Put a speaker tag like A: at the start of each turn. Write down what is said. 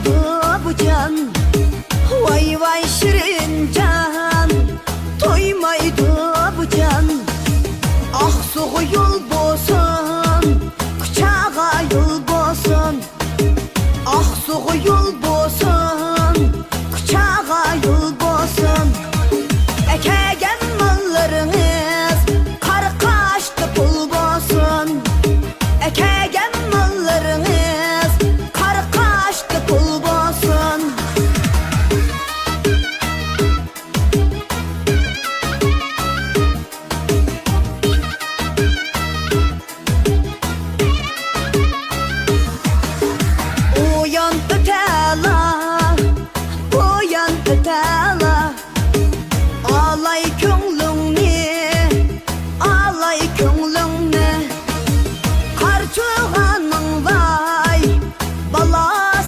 A: toymaydı bu can. Vay vay şirin can, toymaydı bu can. Aksuğu yol bolsun, kucağa yol bolsun. Aksuğu yol bolsun,